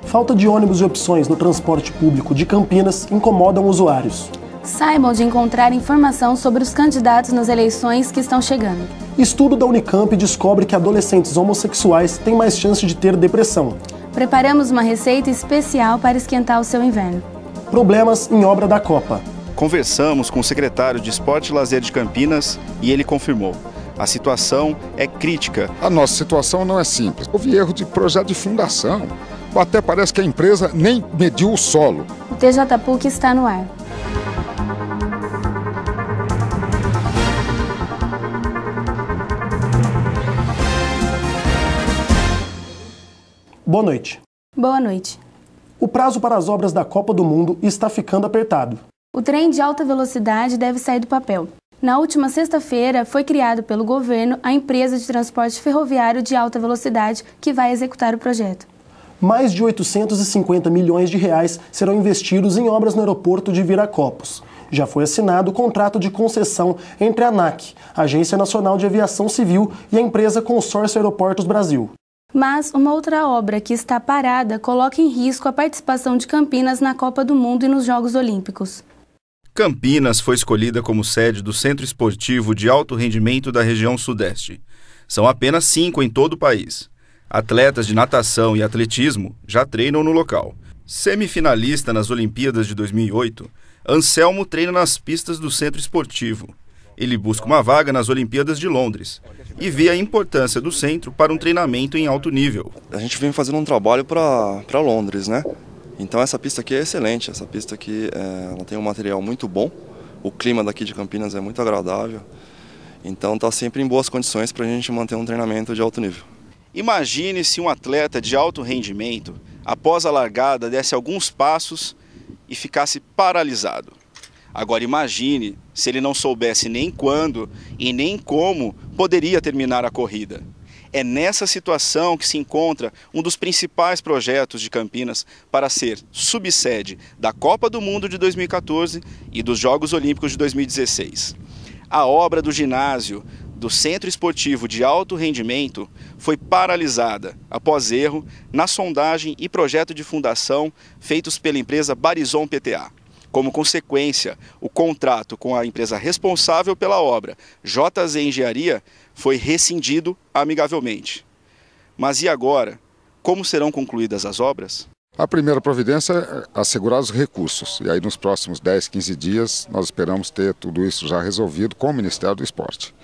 Falta de ônibus e opções no transporte público de Campinas incomodam usuários. Saibam de encontrar informação sobre os candidatos nas eleições que estão chegando. Estudo da Unicamp descobre que adolescentes homossexuais têm mais chance de ter depressão. Preparamos uma receita especial para esquentar o seu inverno. Problemas em obra da Copa. Conversamos com o secretário de Esporte e Lazer de Campinas e ele confirmou. A situação é crítica. A nossa situação não é simples. Houve erro de projeto de fundação. Ou até parece que a empresa nem mediu o solo. O TJ PUC está no ar. Boa noite. Boa noite. O prazo para as obras da Copa do Mundo está ficando apertado. O trem de alta velocidade deve sair do papel. Na última sexta-feira, foi criado pelo governo a empresa de transporte ferroviário de alta velocidade que vai executar o projeto. Mais de 850 milhões de reais serão investidos em obras no aeroporto de Viracopos. Já foi assinado o contrato de concessão entre a ANAC, Agência Nacional de Aviação Civil, e a empresa Consórcio Aeroportos Brasil. Mas uma outra obra que está parada coloca em risco a participação de Campinas na Copa do Mundo e nos Jogos Olímpicos. Campinas foi escolhida como sede do Centro Esportivo de Alto Rendimento da região Sudeste. São apenas 5 em todo o país. Atletas de natação e atletismo já treinam no local. Semifinalista nas Olimpíadas de 2008, Anselmo treina nas pistas do Centro Esportivo. Ele busca uma vaga nas Olimpíadas de Londres e vê a importância do centro para um treinamento em alto nível. A gente vem fazendo um trabalho para Londres, né? Então essa pista aqui é excelente, essa pista aqui ela tem um material muito bom, o clima daqui de Campinas é muito agradável, então está sempre em boas condições para a gente manter um treinamento de alto nível. Imagine se um atleta de alto rendimento, após a largada, desse alguns passos e ficasse paralisado. Agora imagine se ele não soubesse nem quando e nem como poderia terminar a corrida. É nessa situação que se encontra um dos principais projetos de Campinas para ser subsede da Copa do Mundo de 2014 e dos Jogos Olímpicos de 2016. A obra do ginásio do Centro Esportivo de Alto Rendimento foi paralisada após erro na sondagem e projeto de fundação feitos pela empresa Barizon PTA. Como consequência, o contrato com a empresa responsável pela obra, JZ Engenharia, foi rescindido amigavelmente. Mas e agora? Como serão concluídas as obras? A primeira providência é assegurar os recursos. E aí nos próximos 10, 15 dias nós esperamos ter tudo isso já resolvido com o Ministério do Esporte.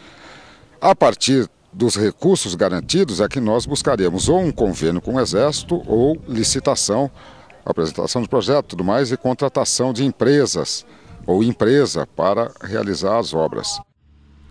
A partir dos recursos garantidos é que nós buscaremos ou um convênio com o Exército ou licitação, apresentação de projeto, tudo mais, e contratação de empresas ou empresa para realizar as obras.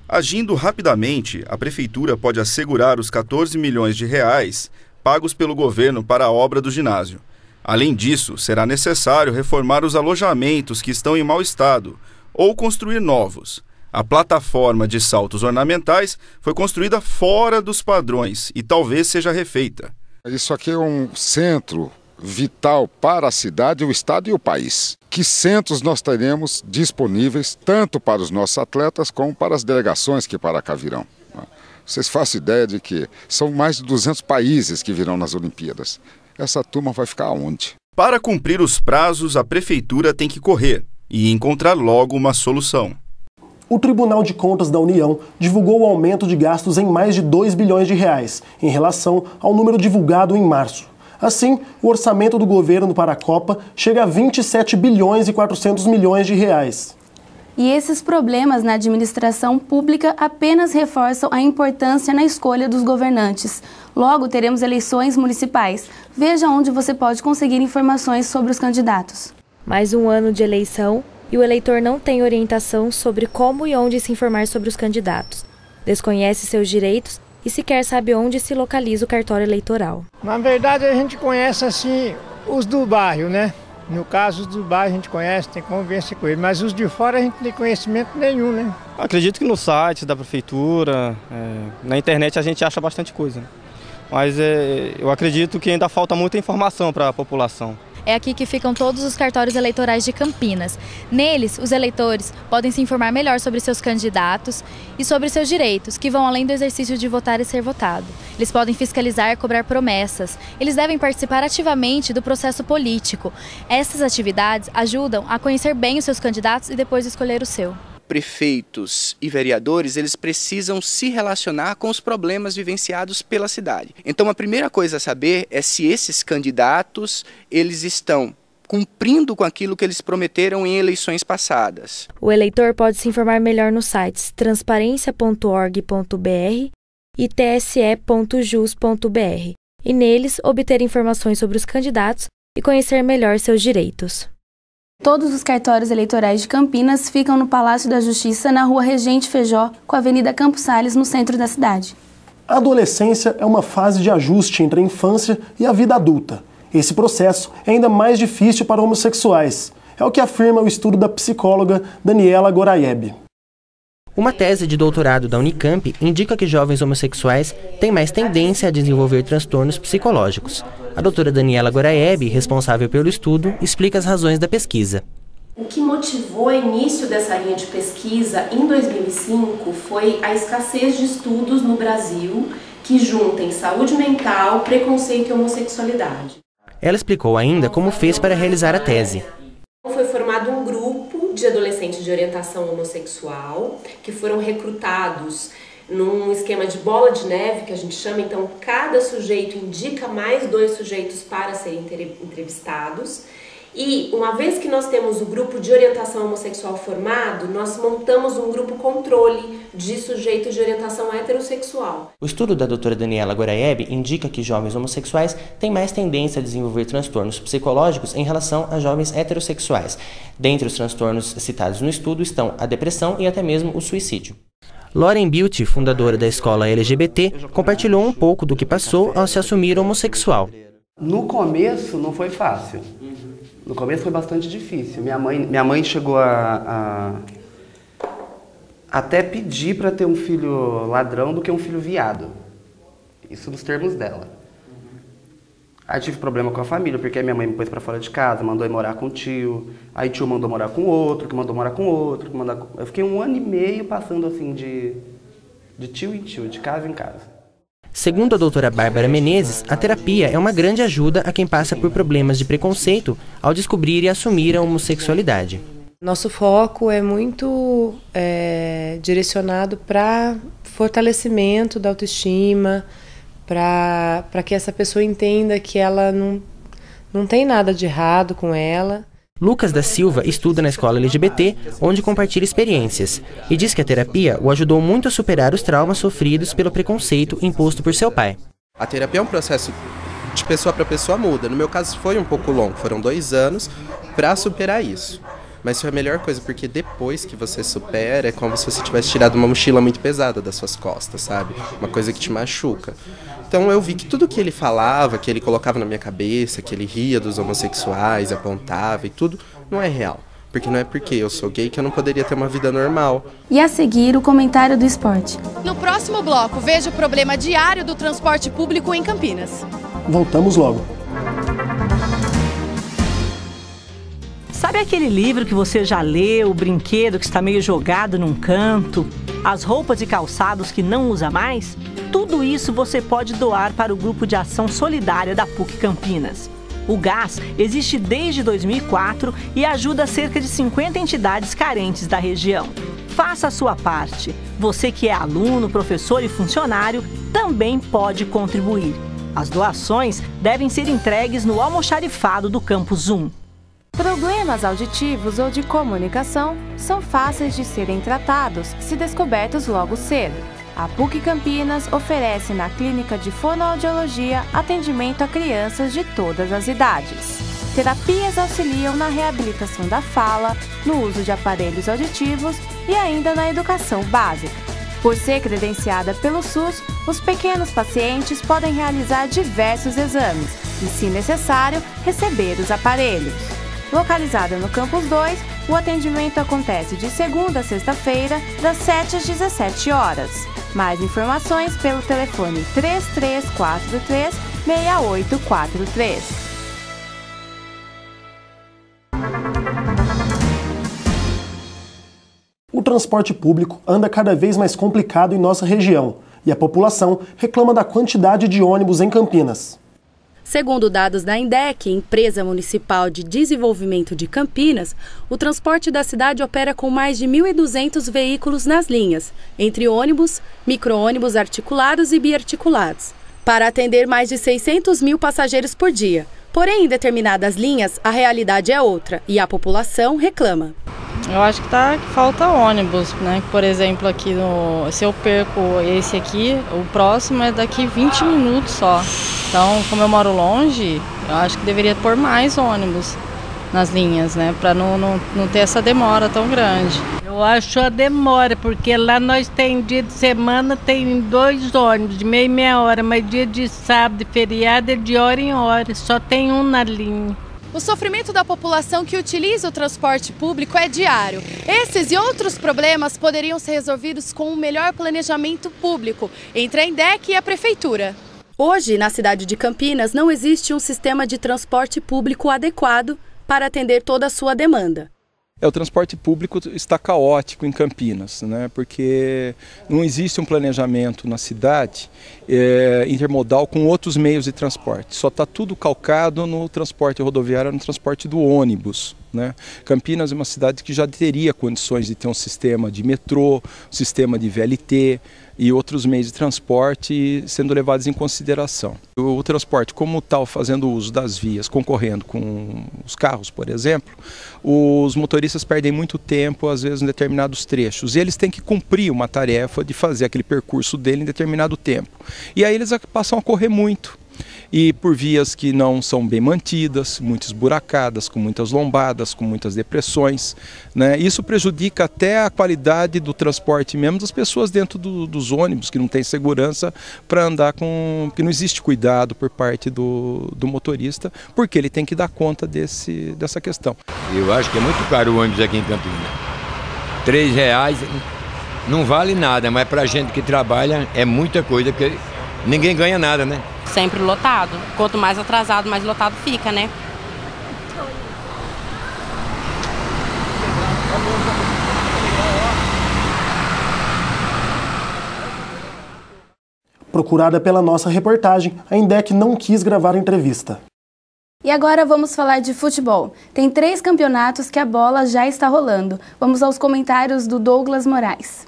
Agindo rapidamente, a Prefeitura pode assegurar os 14 milhões de reais pagos pelo governo para a obra do ginásio. Além disso, será necessário reformar os alojamentos que estão em mau estado ou construir novos. A plataforma de saltos ornamentais foi construída fora dos padrões e talvez seja refeita. Isso aqui é um centro vital para a cidade, o estado e o país. Que centros nós teremos disponíveis tanto para os nossos atletas como para as delegações que para cá virão. Vocês façam ideia de que são mais de 200 países que virão nas Olimpíadas. Essa turma vai ficar onde? Para cumprir os prazos, a Prefeitura tem que correr e encontrar logo uma solução. O Tribunal de Contas da União divulgou o aumento de gastos em mais de 2 bilhões de reais, em relação ao número divulgado em março. Assim, o orçamento do governo para a Copa chega a 27 bilhões e 400 milhões de reais. E esses problemas na administração pública apenas reforçam a importância na escolha dos governantes. Logo, teremos eleições municipais. Veja onde você pode conseguir informações sobre os candidatos. Mais um ano de eleição e o eleitor não tem orientação sobre como e onde se informar sobre os candidatos. Desconhece seus direitos e sequer sabe onde se localiza o cartório eleitoral. Na verdade, a gente conhece assim os do bairro, né? No caso, os do bairro a gente conhece, tem convivência com eles, mas os de fora a gente não tem conhecimento nenhum, né? Acredito que no site da prefeitura, na internet a gente acha bastante coisa, né? Mas eu acredito que ainda falta muita informação para a população. É aqui que ficam todos os cartórios eleitorais de Campinas. Neles, os eleitores podem se informar melhor sobre seus candidatos e sobre seus direitos, que vão além do exercício de votar e ser votado. Eles podem fiscalizar e cobrar promessas. Eles devem participar ativamente do processo político. Essas atividades ajudam a conhecer bem os seus candidatos e depois escolher o seu. Prefeitos e vereadores, eles precisam se relacionar com os problemas vivenciados pela cidade. Então, a primeira coisa a saber é se esses candidatos, eles estão cumprindo com aquilo que eles prometeram em eleições passadas. O eleitor pode se informar melhor nos sites transparencia.org.br e tse.jus.br e neles obter informações sobre os candidatos e conhecer melhor seus direitos. Todos os cartórios eleitorais de Campinas ficam no Palácio da Justiça, na Rua Regente Feijó, com a Avenida Campos Sales, no centro da cidade. A adolescência é uma fase de ajuste entre a infância e a vida adulta. Esse processo é ainda mais difícil para homossexuais. É o que afirma o estudo da psicóloga Daniela Goraieb. Uma tese de doutorado da Unicamp indica que jovens homossexuais têm mais tendência a desenvolver transtornos psicológicos. A doutora Daniela Goraieb, responsável pelo estudo, explica as razões da pesquisa. O que motivou o início dessa linha de pesquisa em 2005 foi a escassez de estudos no Brasil que juntem saúde mental, preconceito e homossexualidade. Ela explicou ainda como fez para realizar a tese. Foi formado um grupo de adolescentes de orientação homossexual que foram recrutados num esquema de bola de neve, que a gente chama. Então, cada sujeito indica mais 2 sujeitos para serem entrevistados. E, uma vez que nós temos o grupo de orientação homossexual formado, nós montamos um grupo controle de sujeitos de orientação heterossexual. O estudo da doutora Daniela Goraieb indica que jovens homossexuais têm mais tendência a desenvolver transtornos psicológicos em relação a jovens heterossexuais. Dentre os transtornos citados no estudo estão a depressão e até mesmo o suicídio. Lauren Beauty, fundadora da escola LGBT, compartilhou um pouco do que passou ao se assumir homossexual. No começo não foi fácil. No começo foi bastante difícil. Minha mãe chegou a até pedir para ter um filho ladrão do que um filho viado. Isso nos termos dela. Aí tive problema com a família, porque minha mãe me pôs para fora de casa, mandou ir morar com o tio. Aí tio mandou morar com outro, que mandou morar com outro. Eu fiquei 1 ano e meio passando assim de tio em tio, de casa em casa. Segundo a doutora Bárbara Menezes, a terapia é uma grande ajuda a quem passa por problemas de preconceito ao descobrir e assumir a homossexualidade. Nosso foco é muito direcionado para fortalecimento da autoestima, para que essa pessoa entenda que ela não tem nada de errado com ela. Lucas da Silva estuda na escola LGBT, onde compartilha experiências, e diz que a terapia o ajudou muito a superar os traumas sofridos pelo preconceito imposto por seu pai. A terapia é um processo de pessoa para pessoa muda. No meu caso foi um pouco longo, foram 2 anos para superar isso. Mas foi a melhor coisa, porque depois que você supera, é como se você tivesse tirado uma mochila muito pesada das suas costas, sabe? Uma coisa que te machuca. Então eu vi que tudo que ele falava, que ele colocava na minha cabeça, que ele ria dos homossexuais, apontava e tudo, não é real. Porque não é porque eu sou gay que eu não poderia ter uma vida normal. E a seguir, o comentário do esporte. No próximo bloco, veja o problema diário do transporte público em Campinas. Voltamos logo. Sabe aquele livro que você já leu, o brinquedo que está meio jogado num canto, as roupas e calçados que não usa mais? Tudo isso você pode doar para o Grupo de Ação Solidária da PUC Campinas. O GAS existe desde 2004 e ajuda cerca de 50 entidades carentes da região. Faça a sua parte. Você que é aluno, professor e funcionário também pode contribuir. As doações devem ser entregues no almoxarifado do Campus 1. Problemas auditivos ou de comunicação são fáceis de serem tratados se descobertos logo cedo. A PUC Campinas oferece na Clínica de Fonoaudiologia atendimento a crianças de todas as idades. Terapias auxiliam na reabilitação da fala, no uso de aparelhos auditivos e ainda na educação básica. Por ser credenciada pelo SUS, os pequenos pacientes podem realizar diversos exames e, se necessário, receber os aparelhos. Localizada no Campus 2, o atendimento acontece de segunda a sexta-feira, das 7 às 17 horas. Mais informações pelo telefone 3343-6843. transporte público anda cada vez mais complicado em nossa região e a população reclama da quantidade de ônibus em Campinas. Segundo dados da INDEC, Empresa Municipal de Desenvolvimento de Campinas, o transporte da cidade opera com mais de 1.200 veículos nas linhas, entre ônibus, micro-ônibus articulados e biarticulados, para atender mais de 600 mil passageiros por dia. Porém, em determinadas linhas, a realidade é outra e a população reclama. Eu acho que falta ônibus, né? Por exemplo, aqui se eu perco esse aqui, o próximo é daqui 20 minutos só. Então, como eu moro longe, eu acho que deveria pôr mais ônibus nas linhas, né? Para não ter essa demora tão grande. Eu acho a demora, porque lá nós tem dia de semana, tem 2 ônibus de meia hora, mas dia de sábado e feriado é de hora em hora, só tem um na linha. O sofrimento da população que utiliza o transporte público é diário. Esses e outros problemas poderiam ser resolvidos com um melhor planejamento público entre a INDEC e a Prefeitura. Hoje, na cidade de Campinas, não existe um sistema de transporte público adequado para atender toda a sua demanda. O transporte público está caótico em Campinas, né? Porque não existe um planejamento na cidade intermodal com outros meios de transporte. Só está tudo calcado no transporte rodoviário, no transporte do ônibus, né? Campinas é uma cidade que já teria condições de ter um sistema de metrô, um sistema de VLT e outros meios de transporte sendo levados em consideração. O transporte como tal, fazendo uso das vias, concorrendo com os carros, por exemplo, os motoristas perdem muito tempo, às vezes, em determinados trechos. E eles têm que cumprir uma tarefa de fazer aquele percurso dele em determinado tempo. E aí eles passam a correr muito. E por vias que não são bem mantidas, muito esburacadas, com muitas lombadas, com muitas depressões, né? Isso prejudica até a qualidade do transporte mesmo das pessoas dentro dos ônibus, que não tem segurança para andar que não existe cuidado por parte do motorista, porque ele tem que dar conta dessa questão. Eu acho que é muito caro o ônibus aqui em Campinas. R$3 não vale nada, mas para a gente que trabalha é muita coisa, porque ninguém ganha nada, né? Sempre lotado. Quanto mais atrasado, mais lotado fica, né? Procurada pela nossa reportagem, a INDEC não quis gravar a entrevista. E agora vamos falar de futebol. Tem 3 campeonatos que a bola já está rolando. Vamos aos comentários do Douglas Moraes.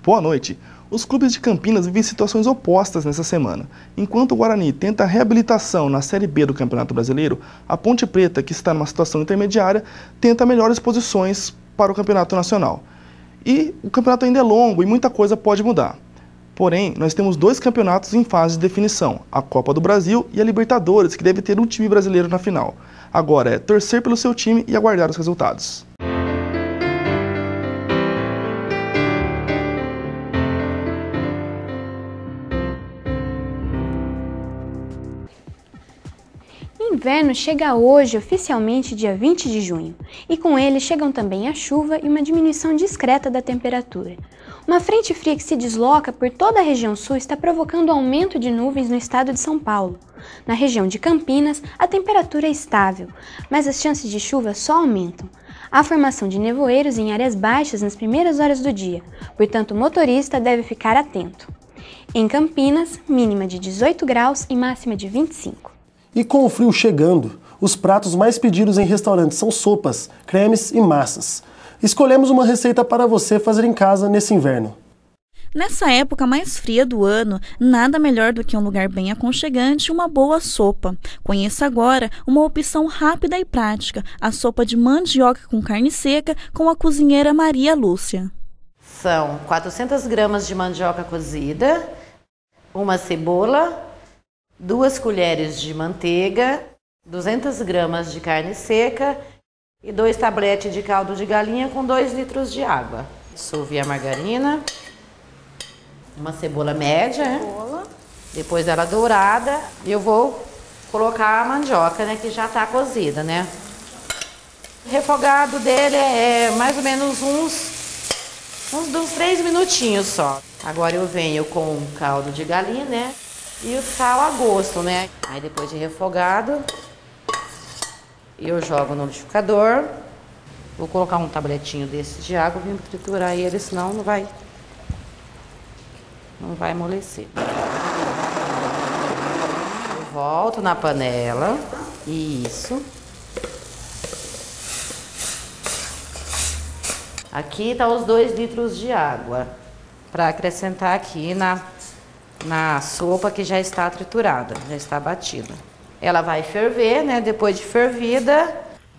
Boa noite. Os clubes de Campinas vivem situações opostas nessa semana. Enquanto o Guarani tenta a reabilitação na Série B do Campeonato Brasileiro, a Ponte Preta, que está numa situação intermediária, tenta melhores posições para o Campeonato Nacional. E o campeonato ainda é longo e muita coisa pode mudar. Porém, nós temos 2 campeonatos em fase de definição, a Copa do Brasil e a Libertadores, que deve ter um time brasileiro na final. Agora é torcer pelo seu time e aguardar os resultados. O inverno chega hoje, oficialmente dia 20 de junho, e com ele chegam também a chuva e uma diminuição discreta da temperatura. Uma frente fria que se desloca por toda a região sul está provocando aumento de nuvens no estado de São Paulo. Na região de Campinas, a temperatura é estável, mas as chances de chuva só aumentam. Há formação de nevoeiros em áreas baixas nas primeiras horas do dia, portanto o motorista deve ficar atento. Em Campinas, mínima de 18 graus e máxima de 25. E com o frio chegando, os pratos mais pedidos em restaurantes são sopas, cremes e massas. Escolhemos uma receita para você fazer em casa nesse inverno. Nessa época mais fria do ano, nada melhor do que um lugar bem aconchegante e uma boa sopa. Conheça agora uma opção rápida e prática, a sopa de mandioca com carne seca com a cozinheira Maria Lúcia. São 400 gramas de mandioca cozida, uma cebola, 2 colheres de manteiga, 200 gramas de carne seca e 2 tabletes de caldo de galinha com 2 litros de água. Dissolvi a margarina, uma cebola média, depois ela dourada, e eu vou colocar a mandioca, né, que já está cozida, né. O refogado dele é mais ou menos uns 3 minutinhos só. Agora eu venho com o caldo de galinha, né, e o sal a gosto, né. Aí depois de refogado, eu jogo no liquidificador Vou colocar um tabletinho desse de água, vim triturar ele, senão não vai amolecer. Eu volto na panela, isso. Aqui tá os 2 litros de água, para acrescentar aqui na sopa que já está triturada, já está batida. Ela vai ferver, né? Depois de fervida,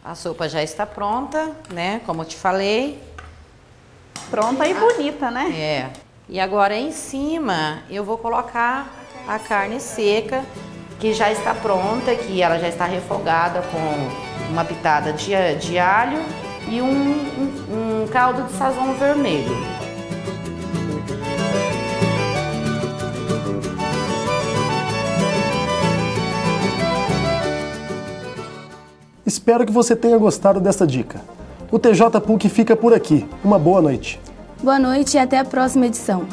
a sopa já está pronta, né? Como eu te falei. Pronta e bonita, né? É. E agora em cima eu vou colocar a carne seca, que já está pronta, que ela já está refogada com uma pitada de alho e um caldo de sazon vermelho. Espero que você tenha gostado dessa dica. O TJ PUC fica por aqui. Uma boa noite. Boa noite e até a próxima edição.